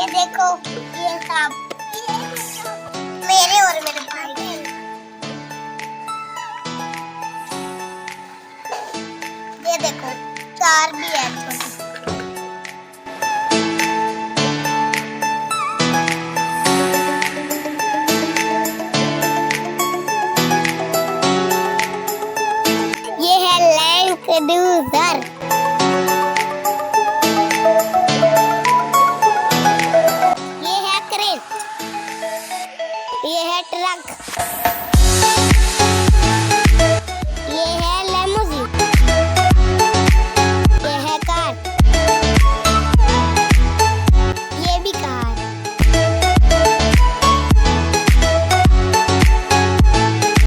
ये देखो, ये सांप मेरे और मेरे भाई के। ये देखो, चार भी है छोटे। ये है लैंड क्रूजर।